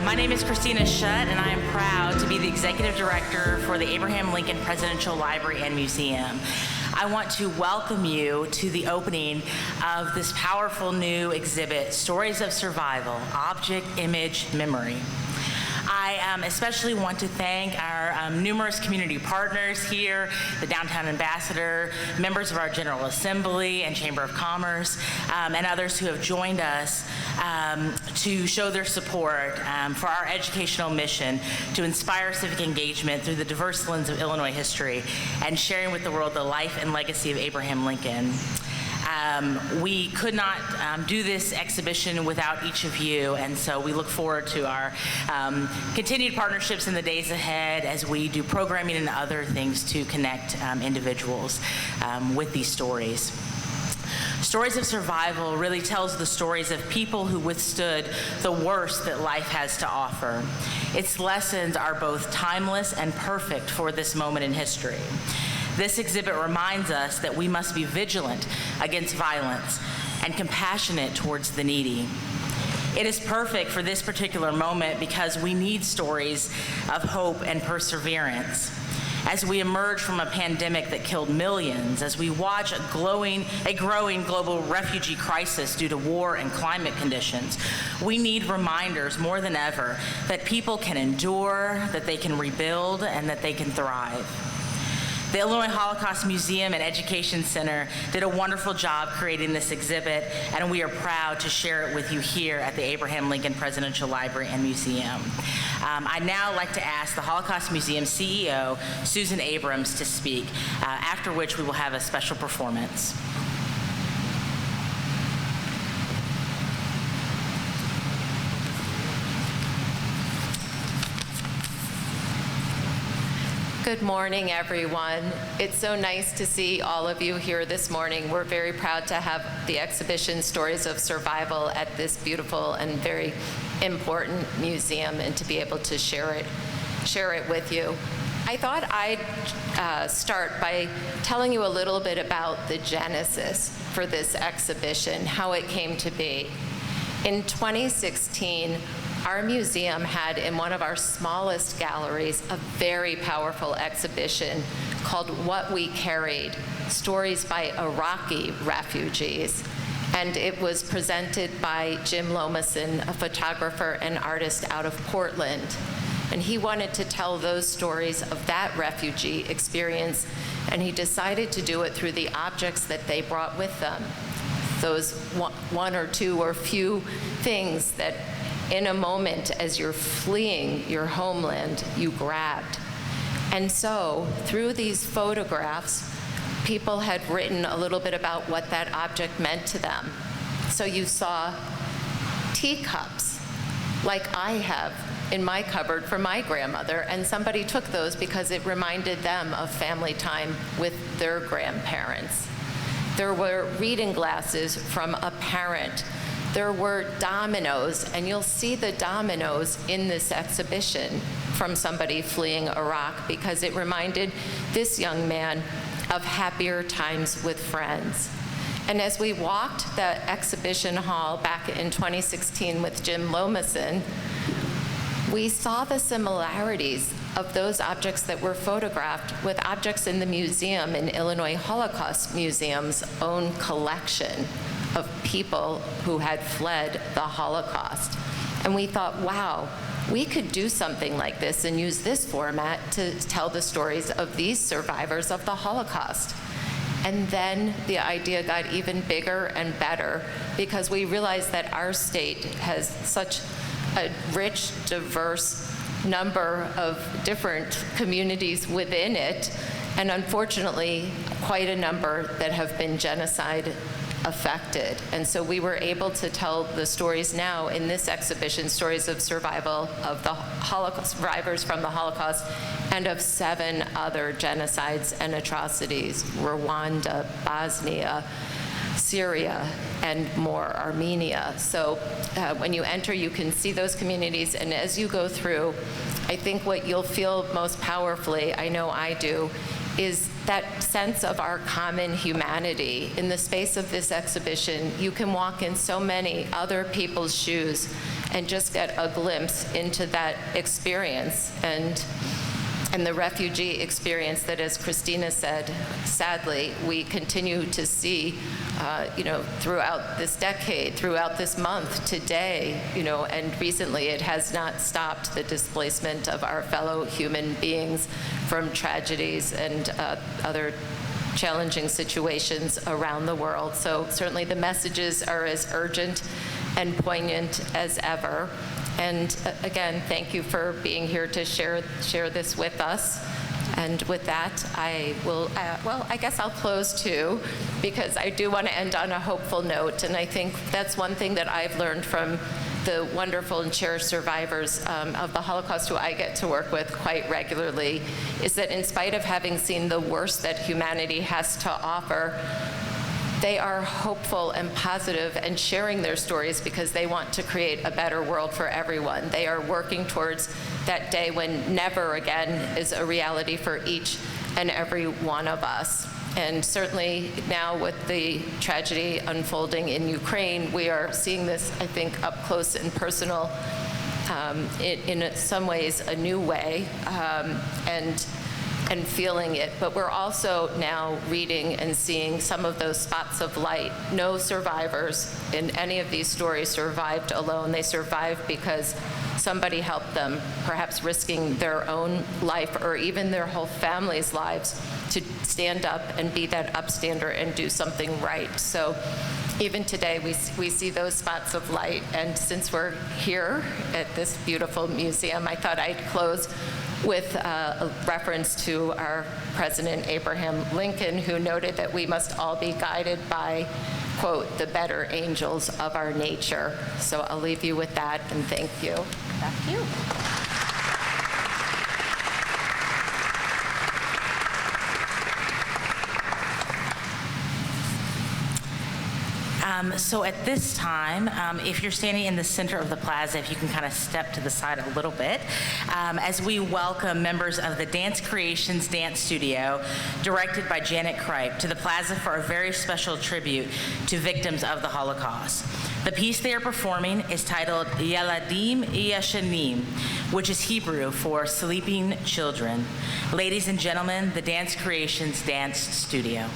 My name is Christina Shutt, and I am proud to be the Executive Director for the Abraham Lincoln Presidential Library and Museum. I want to welcome you to the opening of this powerful new exhibit, Stories of Survival, Object, Image, Memory. I especially want to thank our numerous community partners here, the Downtown Ambassador, members of our General Assembly and Chamber of Commerce, and others who have joined us to show their support for our educational mission to inspire civic engagement through the diverse lens of Illinois history and sharing with the world the life and legacy of Abraham Lincoln. We could not do this exhibition without each of you, and so we look forward to our continued partnerships in the days ahead as we do programming and other things to connect individuals with these stories. Stories of Survival really tells the stories of people who withstood the worst that life has to offer. Its lessons are both timeless and perfect for this moment in history. This exhibit reminds us that we must be vigilant against violence and compassionate towards the needy. It is perfect for this particular moment because we need stories of hope and perseverance. As we emerge from a pandemic that killed millions, as we watch a growing global refugee crisis due to war and climate conditions, we need reminders more than ever that people can endure, that they can rebuild, and that they can thrive. The Illinois Holocaust Museum and Education Center did a wonderful job creating this exhibit, and we are proud to share it with you here at the Abraham Lincoln Presidential Library and Museum. I'd now like to ask the Holocaust Museum CEO, Susan Abrams, to speak, after which we will have a special performance. Good morning, everyone. It's so nice to see all of you here this morning. We're very proud to have the exhibition Stories of Survival at this beautiful and very important museum and to be able to share it with you. I thought I'd start by telling you a little bit about the genesis for this exhibition, how it came to be. In 2016, our museum had in one of our smallest galleries a very powerful exhibition called What We Carried, Stories by Iraqi Refugees. And it was presented by Jim Lomason, a photographer and artist out of Portland. And he wanted to tell those stories of that refugee experience, and he decided to do it through the objects that they brought with them. Those one or two or few things that in a moment as you're fleeing your homeland, you grabbed. And so through these photographs, people had written a little bit about what that object meant to them. So you saw teacups, like I have in my cupboard for my grandmother, and somebody took those because it reminded them of family time with their grandparents. There were reading glasses from a parent. There were dominoes, and you'll see the dominoes in this exhibition from somebody fleeing Iraq because it reminded this young man of happier times with friends. And as we walked the exhibition hall back in 2016 with Jim Lomason, we saw the similarities of those objects that were photographed with objects in the museum, in Illinois Holocaust Museum's own collection of people who had fled the Holocaust. And we thought, wow, we could do something like this and use this format to tell the stories of these survivors of the Holocaust. And then the idea got even bigger and better because we realized that our state has such a rich, diverse number of different communities within it, and unfortunately, quite a number that have been genocide affected. And so we were able to tell the stories now in this exhibition, Stories of Survival, of the Holocaust survivors from the Holocaust, and of 7 other genocides and atrocities: Rwanda, Bosnia, Syria, and more, Armenia. So when you enter, you can see those communities, and as you go through, I think what you'll feel most powerfully, I know I do, is that sense of our common humanity. In the space of this exhibition, you can walk in so many other people's shoes and just get a glimpse into that experience and the refugee experience that, as Christina said, sadly, we continue to see, throughout this decade, throughout this month, today, and recently it has not stopped the displacement of our fellow human beings from tragedies and other challenging situations around the world. So certainly the messages are as urgent and poignant as ever. And again, thank you for being here to share this with us. And with that, I will, I guess I'll close too, because I do want to end on a hopeful note. And I think that's one thing that I've learned from the wonderful and cherished survivors of the Holocaust who I get to work with quite regularly, is that in spite of having seen the worst that humanity has to offer, they are hopeful and positive and sharing their stories because they want to create a better world for everyone. They are working towards that day when never again is a reality for each and every one of us. And certainly now with the tragedy unfolding in Ukraine, we are seeing this, I think, up close and personal in some ways a new way. And feeling it, but we're also now reading and seeing some of those spots of light. No survivors in any of these stories survived alone. They survived because somebody helped them, perhaps risking their own life or even their whole family's lives to stand up and be that upstander and do something right. So even today, we see those spots of light. And since we're here at this beautiful museum, I thought I'd close with a reference to our President Abraham Lincoln, who noted that we must all be guided by, quote, the better angels of our nature. So I'll leave you with that, and thank you. Back to you. So at this time, if you're standing in the center of the plaza, if you can kind of step to the side a little bit, as we welcome members of the Dance Creations Dance Studio, directed by Janet Kripe, to the plaza for a very special tribute to victims of the Holocaust. The piece they are performing is titled Yeladim Yashanim, which is Hebrew for sleeping children. Ladies and gentlemen, the Dance Creations Dance Studio.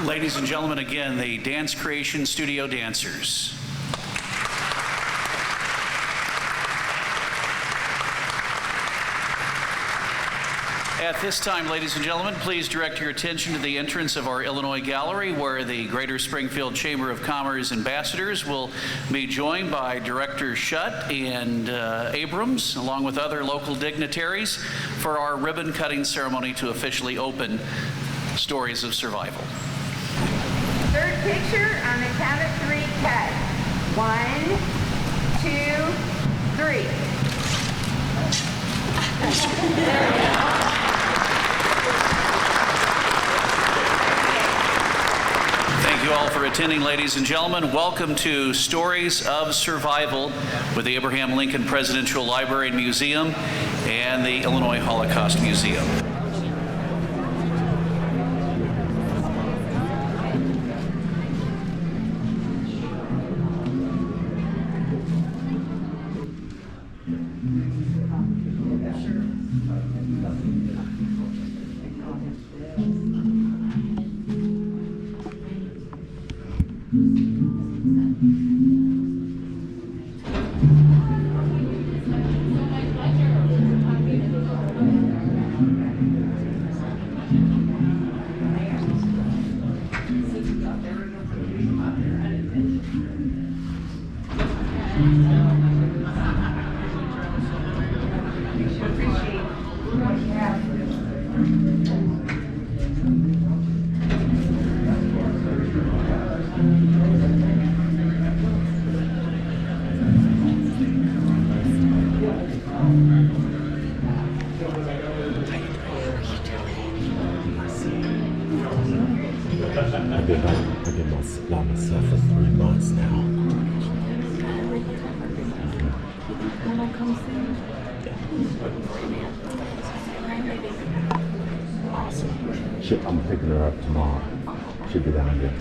Ladies and gentlemen, again, the Dance Creation Studio Dancers. At this time, ladies and gentlemen, please direct your attention to the entrance of our Illinois Gallery, where the Greater Springfield Chamber of Commerce ambassadors will be joined by Director Shutt and Abrams, along with other local dignitaries, for our ribbon-cutting ceremony to officially open Stories of Survival. Third picture on the count of three, cut. 1, 2, 3. Thank you all for attending, ladies and gentlemen. Welcome to Stories of Survival with the Abraham Lincoln Presidential Library and Museum and the Illinois Holocaust Museum. I've been by myself for 3 months now. Awesome. I'm picking her up tomorrow. She'll be down there.